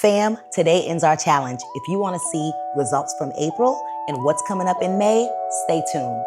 Fam, today ends our challenge. If you want to see results from April and what's coming up in May, stay tuned.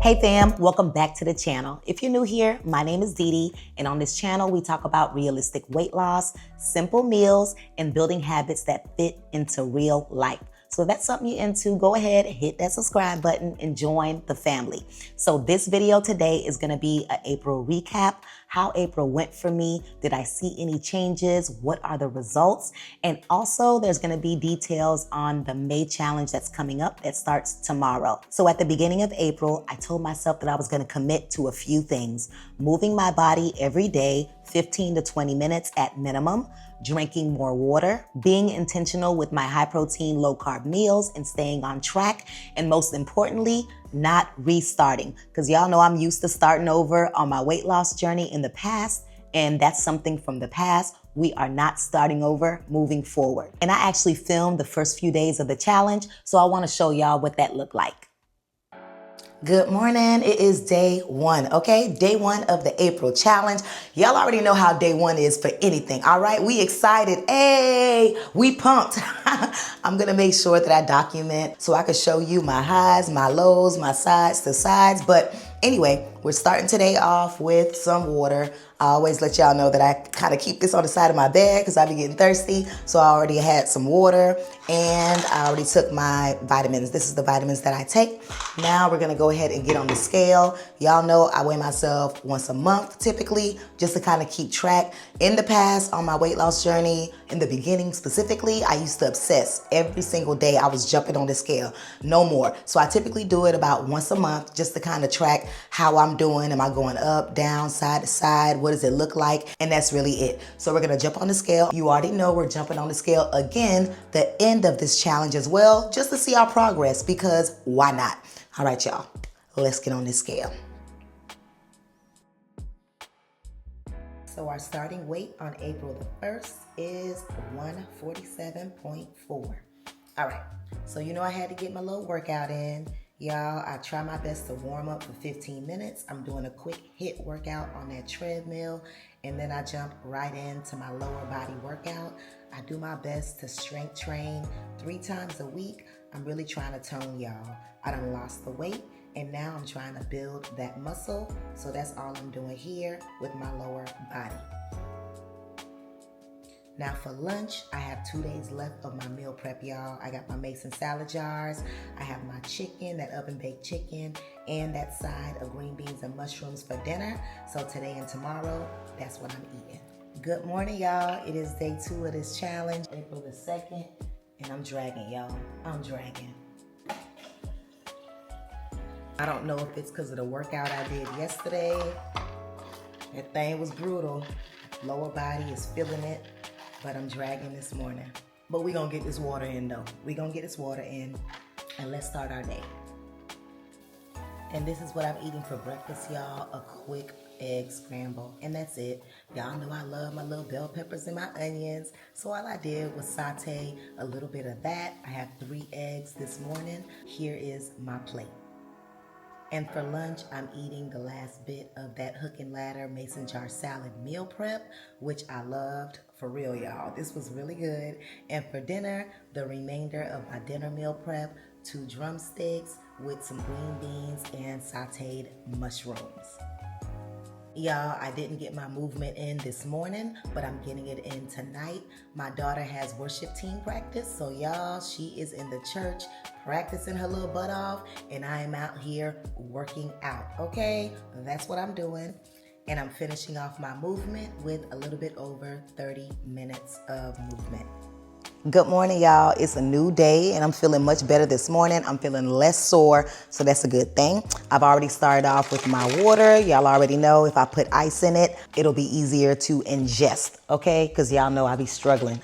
Hey fam, welcome back to the channel. If you're new here, my name is DeeDee, and on this channel we talk about realistic weight loss, simple meals, and building habits that fit into real life. So if that's something you're into, go ahead, hit that subscribe button and join the family. So this video today is gonna be an April recap, how April went for me, did I see any changes, what are the results, and also there's gonna be details on the May challenge that's coming up that starts tomorrow. So at the beginning of April, I told myself that I was gonna commit to a few things: moving my body every day, 15 to 20 minutes at minimum, drinking more water, being intentional with my high protein, low carb meals and staying on track, and most importantly, not restarting. Because y'all know I'm used to starting over on my weight loss journey in the past, and that's something from the past. We are not starting over, moving forward. And I actually filmed the first few days of the challenge, so I wanna show y'all what that looked like. Good morning, it is day one, okay? Day one of the April challenge. Y'all already know how day one is for anything, all right? We excited, hey, we pumped. I'm gonna make sure that I document so I can show you my highs, my lows, my sides to sides. But anyway, we're starting today off with some water. I always let y'all know that I kind of keep this on the side of my bed because I be getting thirsty. So I already had some water and I already took my vitamins. This is the vitamins that I take. Now we're gonna go ahead and get on the scale. Y'all know I weigh myself once a month typically, just to kind of keep track. In the past, on my weight loss journey, in the beginning specifically, I used to obsess. Every single day I was jumping on the scale, no more. So I typically do it about once a month just to kind of track how I'm doing. Am I going up, down, side to side? What does it look like? And that's really it. So we're gonna jump on the scale. You already know we're jumping on the scale again, the end of this challenge as well, just to see our progress, because why not? All right, y'all, let's get on this scale. So our starting weight on April the 1st is 147.4. All right, so you know I had to get my little workout in. Y'all, I try my best to warm up for 15 minutes. I'm doing a quick HIIT workout on that treadmill, and then I jump right into my lower body workout. I do my best to strength train 3 times a week. I'm really trying to tone, y'all. I done lost the weight, and now I'm trying to build that muscle. So that's all I'm doing here with my lower body. Now for lunch, I have 2 days left of my meal prep, y'all. I got my mason salad jars. I have my chicken, that oven baked chicken, and that side of green beans and mushrooms for dinner. So today and tomorrow, that's what I'm eating. Good morning, y'all. It is day 2 of this challenge, April the 2nd, and I'm dragging, y'all. I'm dragging. I don't know if it's because of the workout I did yesterday. That thing was brutal. Lower body is feeling it. But I'm dragging this morning. But we're gonna get this water in though. We're gonna get this water in and let's start our day. And this is what I'm eating for breakfast, y'all. A quick egg scramble, and that's it. Y'all know I love my little bell peppers and my onions. So all I did was saute a little bit of that. I have 3 eggs this morning. Here is my plate. And for lunch, I'm eating the last bit of that hook and ladder mason jar salad meal prep, which I loved, for real, y'all. This was really good. And for dinner, the remainder of my dinner meal prep, 2 drumsticks with some green beans and sauteed mushrooms. Y'all, I didn't get my movement in this morning, but I'm getting it in tonight. My daughter has worship team practice, so y'all, she is in the church practicing her little butt off, and I am out here working out, okay? That's what I'm doing. And I'm finishing off my movement with a little bit over 30 minutes of movement. Good morning, y'all. It's a new day and I'm feeling much better this morning. I'm feeling less sore, so that's a good thing. I've already started off with my water. Y'all already know if I put ice in it, it'll be easier to ingest, okay? Because y'all know I be struggling.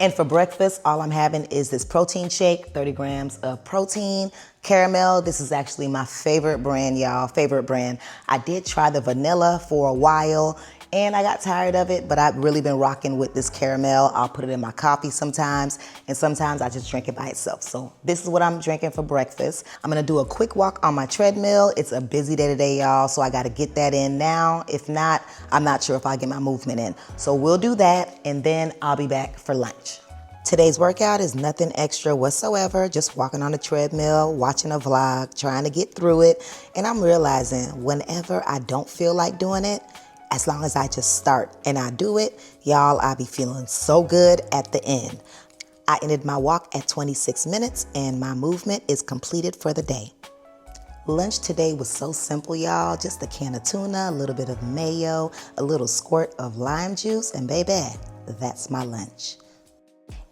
And for breakfast, all I'm having is this protein shake, 30 grams of protein, caramel. This is actually my favorite brand, y'all, favorite brand. I did try the vanilla for a while, And I got tired of it, but I've really been rocking with this caramel. I'll put it in my coffee sometimes, and sometimes I just drink it by itself. So this is what I'm drinking for breakfast. I'm gonna do a quick walk on my treadmill. It's a busy day today, y'all, so I gotta get that in now. If not, I'm not sure if I'll get my movement in. So we'll do that, and then I'll be back for lunch. Today's workout is nothing extra whatsoever, just walking on the treadmill, watching a vlog, trying to get through it. And I'm realizing whenever I don't feel like doing it, as long as I just start and I do it, y'all, I'll be feeling so good at the end. I ended my walk at 26 minutes and my movement is completed for the day. Lunch today was so simple, y'all. Just a can of tuna, a little bit of mayo, a little squirt of lime juice, and baby, that's my lunch.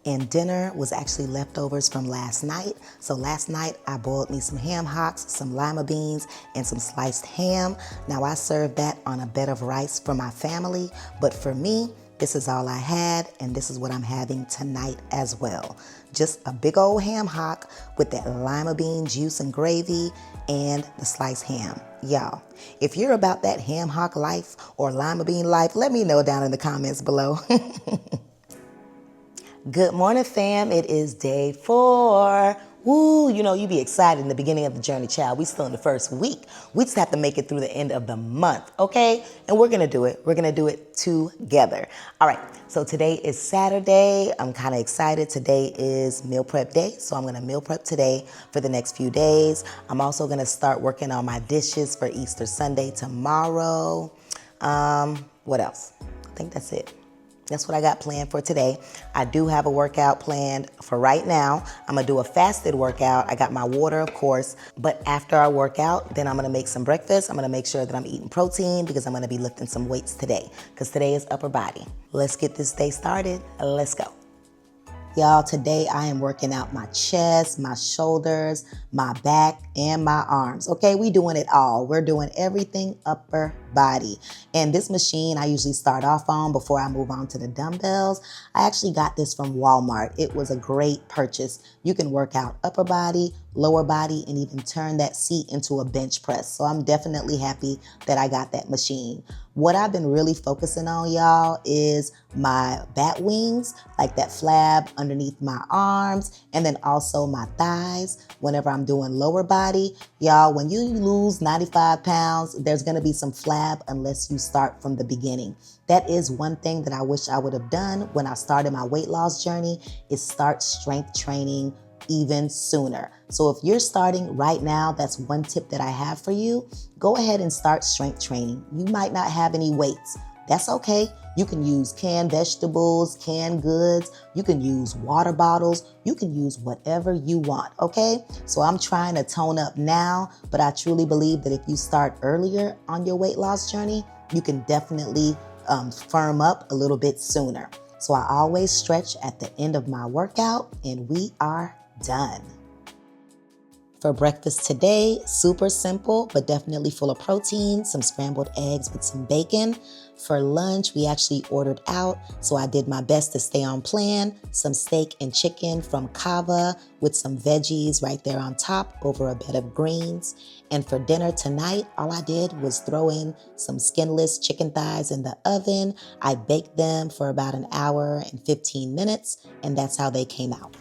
And dinner was actually leftovers from last night. So last night I boiled me some ham hocks, some lima beans, and some sliced ham. Now I served that on a bed of rice for my family, but for me, this is all I had, and this is what I'm having tonight as well. Just a big old ham hock with that lima bean juice and gravy and the sliced ham. Y'all, if you're about that ham hock life or lima bean life, let me know down in the comments below. Good morning, fam. It is day 4. Woo, you know, you be excited in the beginning of the journey, child. We still in the first week. We just have to make it through the end of the month, okay? And we're going to do it. We're going to do it together. All right, so today is Saturday. I'm kind of excited. Today is meal prep day, so I'm going to meal prep today for the next few days. I'm also going to start working on my dishes for Easter Sunday tomorrow. What else? I think that's it. That's what I got planned for today. I do have a workout planned for right now. I'm gonna do a fasted workout. I got my water, of course, but after I work out, then I'm gonna make some breakfast. I'm gonna make sure that I'm eating protein because I'm gonna be lifting some weights today because today is upper body. Let's get this day started. Let's go. Y'all, today I am working out my chest, my shoulders, my back, and my arms. Okay, we doing it all. We're doing everything upper body. And this machine I usually start off on before I move on to the dumbbells. I actually got this from Walmart. It was a great purchase. You can work out upper body, lower body, and even turn that seat into a bench press. So I'm definitely happy that I got that machine. What I've been really focusing on, y'all, is my bat wings, like that flab underneath my arms, and then also my thighs whenever I'm doing lower body. Y'all, when you lose 95 pounds, there's gonna be some flab unless you start from the beginning. That is one thing that I wish I would have done when I started my weight loss journey, is start strength training even sooner. So if you're starting right now, that's one tip that I have for you. Go ahead and start strength training. You might not have any weights. That's okay. You can use canned vegetables, canned goods. You can use water bottles. You can use whatever you want, okay? So I'm trying to tone up now, but I truly believe that if you start earlier on your weight loss journey, you can definitely firm up a little bit sooner. So I always stretch at the end of my workout, and we are done. For breakfast today, super simple, but definitely full of protein, some scrambled eggs with some bacon. For lunch, we actually ordered out, so I did my best to stay on plan. Some steak and chicken from Kava with some veggies right there on top over a bed of greens. And for dinner tonight, all I did was throw in some skinless chicken thighs in the oven. I baked them for about an hour and 15 minutes, and that's how they came out.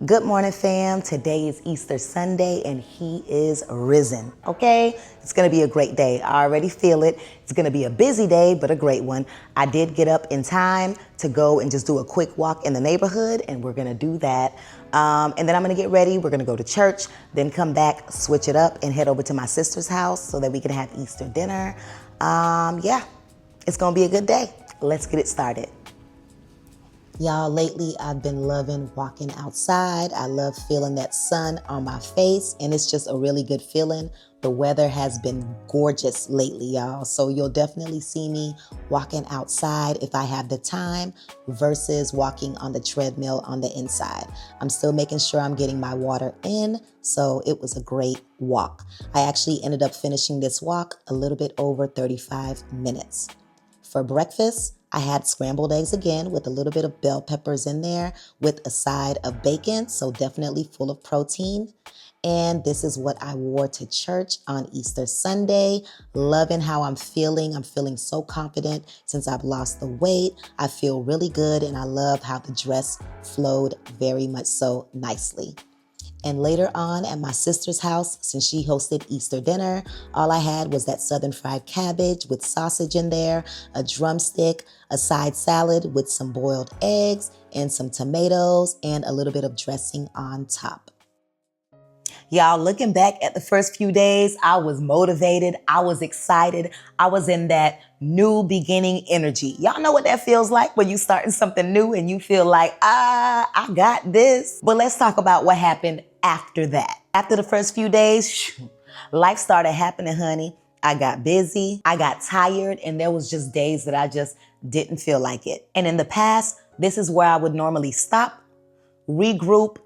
Good morning, fam. Today is Easter Sunday and he is risen, okay? It's gonna be a great day. I already feel it. It's gonna be a busy day, but a great one. I did get up in time to go and just do a quick walk in the neighborhood, and we're gonna do that. And then I'm gonna get ready. We're gonna go to church, then come back, switch it up, and head over to my sister's house so that we can have Easter dinner. Yeah, it's gonna be a good day. Let's get it started. Y'all, lately I've been loving walking outside. I love feeling that sun on my face, and it's just a really good feeling. The weather has been gorgeous lately, y'all. So you'll definitely see me walking outside if I have the time versus walking on the treadmill on the inside. I'm still making sure I'm getting my water in, so it was a great walk. I actually ended up finishing this walk a little bit over 35 minutes. For breakfast, I had scrambled eggs again with a little bit of bell peppers in there with a side of bacon, so definitely full of protein. And this is what I wore to church on Easter Sunday. Loving how I'm feeling. I'm feeling so confident since I've lost the weight. I feel really good, and I love how the dress flowed very much so nicely. And later on at my sister's house, since she hosted Easter dinner, all I had was that southern fried cabbage with sausage in there, a drumstick, a side salad with some boiled eggs and some tomatoes and a little bit of dressing on top. Y'all, looking back at the first few days, I was motivated. I was excited. I was in that new beginning energy. Y'all know what that feels like when you starting something new and you feel like, I got this. But let's talk about what happened after that. After the first few days, life started happening, honey. I got busy, I got tired, and there was just days that I just didn't feel like it. And in the past, this is where I would normally stop, regroup,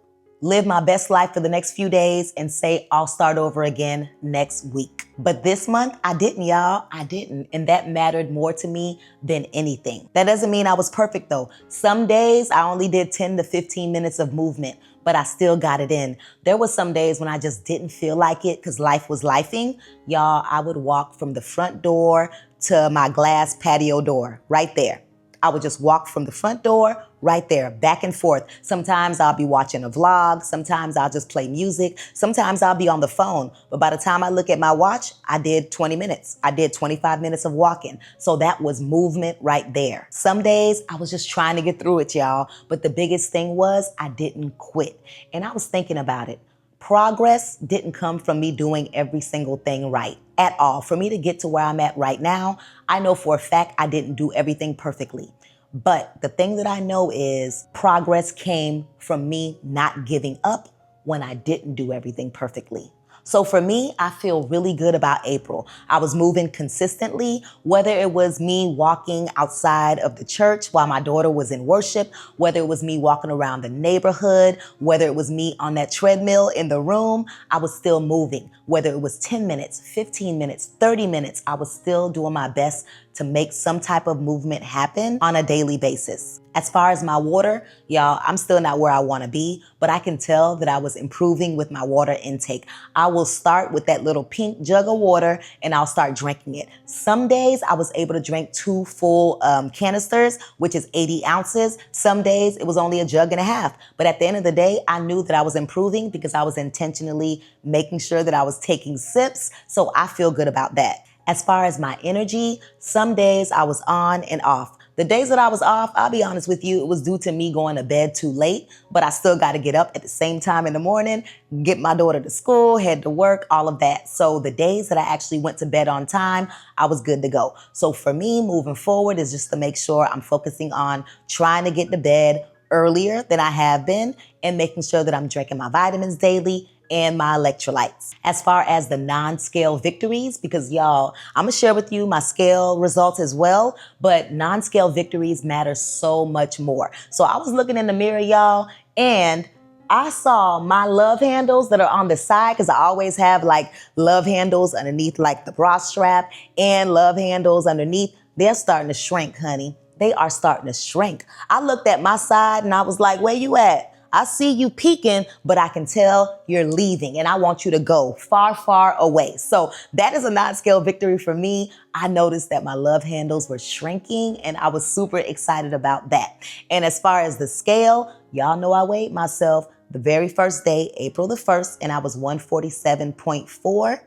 live my best life for the next few days and say, I'll start over again next week. But this month, I didn't, y'all. I didn't. And that mattered more to me than anything. That doesn't mean I was perfect, though. Some days I only did 10 to 15 minutes of movement, but I still got it in. There were some days when I just didn't feel like it because life was lifing. Y'all, I would walk from the front door to my glass patio door right there. I would just walk from the front door right there, back and forth. Sometimes I'll be watching a vlog. Sometimes I'll just play music. Sometimes I'll be on the phone. But by the time I look at my watch, I did 20 minutes. I did 25 minutes of walking. So that was movement right there. Some days I was just trying to get through it, y'all. But the biggest thing was I didn't quit. And I was thinking about it. Progress didn't come from me doing every single thing right at all. For me to get to where I'm at right now, I know for a fact I didn't do everything perfectly. But the thing that I know is progress came from me not giving up when I didn't do everything perfectly. So for me, I feel really good about April. I was moving consistently, whether it was me walking outside of the church while my daughter was in worship, whether it was me walking around the neighborhood, whether it was me on that treadmill in the room, I was still moving. Whether it was 10 minutes, 15 minutes, 30 minutes, I was still doing my best to make some type of movement happen on a daily basis. As far as my water, y'all, I'm still not where I want to be, but I can tell that I was improving with my water intake. I will start with that little pink jug of water and I'll start drinking it. Some days I was able to drink 2 full canisters, which is 80 ounces. Some days it was only a jug and a half. But at the end of the day, I knew that I was improving because I was intentionally making sure that I was taking sips. So I feel good about that. As far as my energy, some days I was on and off. The days that I was off, I'll be honest with you, it was due to me going to bed too late, but I still got to get up at the same time in the morning, get my daughter to school, head to work, all of that. So the days that I actually went to bed on time, I was good to go. So for me, moving forward is just to make sure I'm focusing on trying to get to bed earlier than I have been and making sure that I'm drinking my vitamins daily and my electrolytes. As far as the non-scale victories, because y'all, I'm gonna share with you my scale results as well, but non-scale victories matter so much more. So I was looking in the mirror, y'all, and I saw my love handles that are on the side, because I always have like love handles underneath like the bra strap and love handles underneath. They're starting to shrink, honey. They are starting to shrink. I looked at my side and I was like, where you at? I see you peeking, but I can tell you're leaving and I want you to go far, far away. So that is a non-scale victory for me. I noticed that my love handles were shrinking and I was super excited about that. And as far as the scale, y'all know I weighed myself the very first day, April the 1st, and I was 147.4.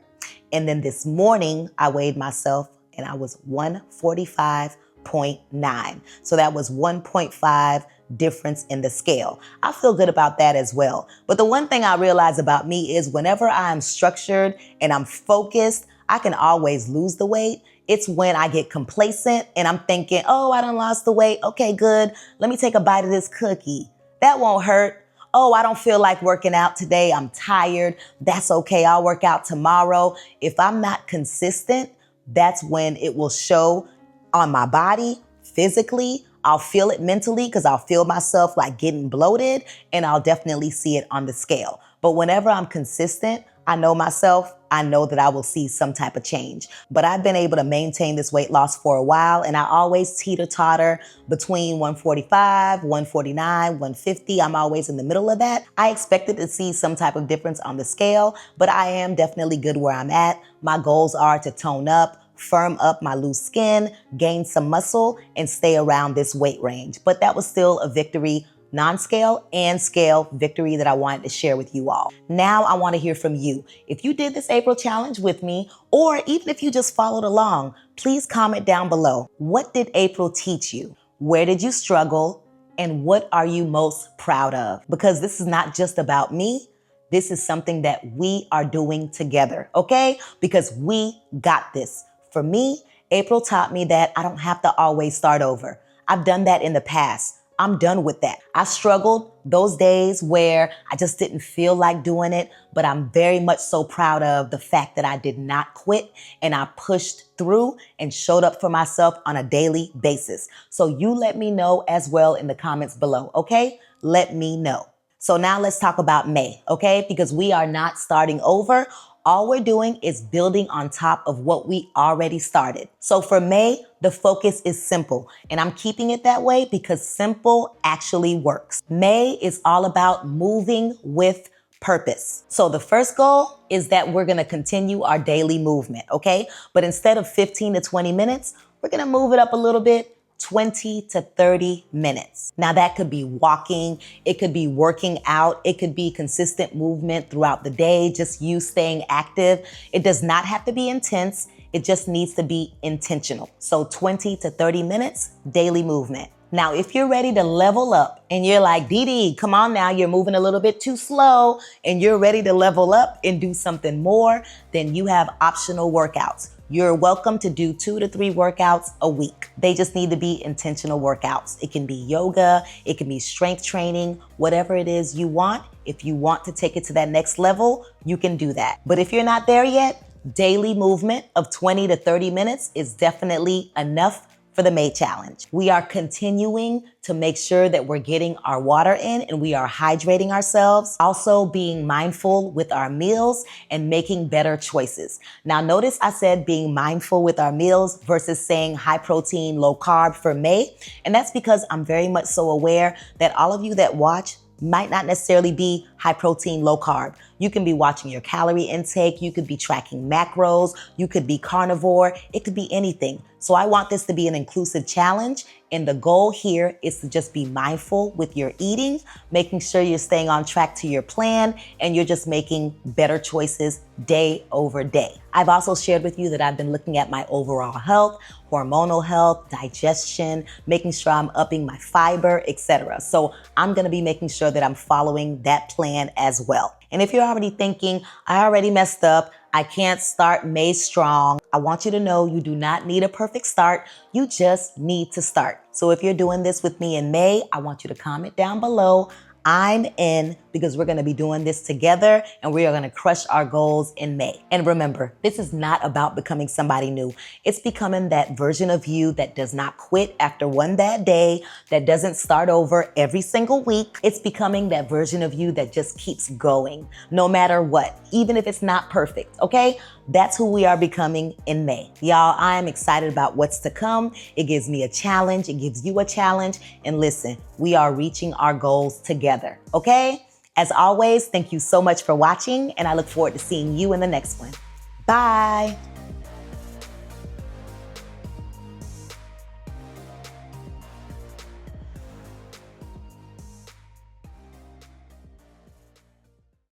And then this morning I weighed myself and I was 145.9. So that was 1.5 difference in the scale. I feel good about that as well. But the one thing I realize about me is whenever I'm structured and I'm focused, I can always lose the weight. It's when I get complacent and I'm thinking, oh, I done lost the weight. Okay, good. Let me take a bite of this cookie. That won't hurt. Oh, I don't feel like working out today. I'm tired. That's okay. I'll work out tomorrow. If I'm not consistent, that's when it will show on my body physically. I'll feel it mentally because I'll feel myself like getting bloated, and I'll definitely see it on the scale. But whenever I'm consistent, I know myself, I know that I will see some type of change. But I've been able to maintain this weight loss for a while, and I always teeter-totter between 145, 149, 150. I'm always in the middle of that. I expected to see some type of difference on the scale, but I am definitely good where I'm at. My goals are to tone up, firm up my loose skin, gain some muscle, and stay around this weight range. But that was still a victory, non-scale and scale victory that I wanted to share with you all. Now I want to hear from you. If you did this April challenge with me, or even if you just followed along, please comment down below. What did April teach you? Where did you struggle? And what are you most proud of? Because this is not just about me. This is something that we are doing together, okay? Because we got this. For me, April taught me that I don't have to always start over. I've done that in the past. I'm done with that. I struggled those days where I just didn't feel like doing it, but I'm very much so proud of the fact that I did not quit and I pushed through and showed up for myself on a daily basis. So you let me know as well in the comments below, okay? Let me know. So now let's talk about May, okay? Because we are not starting over. All we're doing is building on top of what we already started. So for May, the focus is simple, and I'm keeping it that way because simple actually works. May is all about moving with purpose. So the first goal is that we're gonna continue our daily movement, okay? But instead of 15 to 20 minutes, we're gonna move it up a little bit, 20 to 30 minutes. Now that could be walking, it could be working out, it could be consistent movement throughout the day, just you staying active. It does not have to be intense, it just needs to be intentional. So 20 to 30 minutes, daily movement. Now, if you're ready to level up and you're like, DeeDee, come on now, you're moving a little bit too slow and you're ready to level up and do something more, then you have optional workouts. You're welcome to do 2 to 3 workouts a week. They just need to be intentional workouts. It can be yoga, it can be strength training, whatever it is you want. If you want to take it to that next level, you can do that. But if you're not there yet, daily movement of 20 to 30 minutes is definitely enough for the May challenge. We are continuing to make sure that we're getting our water in and we are hydrating ourselves. Also being mindful with our meals and making better choices. Now notice I said being mindful with our meals versus saying high protein, low carb for May. And that's because I'm very much so aware that all of you that watch might not necessarily be high protein, low carb. You can be watching your calorie intake. You could be tracking macros. You could be carnivore. It could be anything. So I want this to be an inclusive challenge. And the goal here is to just be mindful with your eating, making sure you're staying on track to your plan and you're just making better choices day over day. I've also shared with you that I've been looking at my overall health, hormonal health, digestion, making sure I'm upping my fiber, etc. So I'm gonna be making sure that I'm following that plan as well. And if you're already thinking, I already messed up, I can't start May strong, I want you to know you do not need a perfect start. You just need to start. So if you're doing this with me in May, I want you to comment down below. I'm in, because we're gonna be doing this together and we are gonna crush our goals in May. And remember, this is not about becoming somebody new. It's becoming that version of you that does not quit after one bad day, that doesn't start over every single week. It's becoming that version of you that just keeps going, no matter what, even if it's not perfect, okay? That's who we are becoming in May. Y'all, I am excited about what's to come. It gives me a challenge, it gives you a challenge, and listen, we are reaching our goals together, okay? As always, thank you so much for watching, and I look forward to seeing you in the next one. Bye.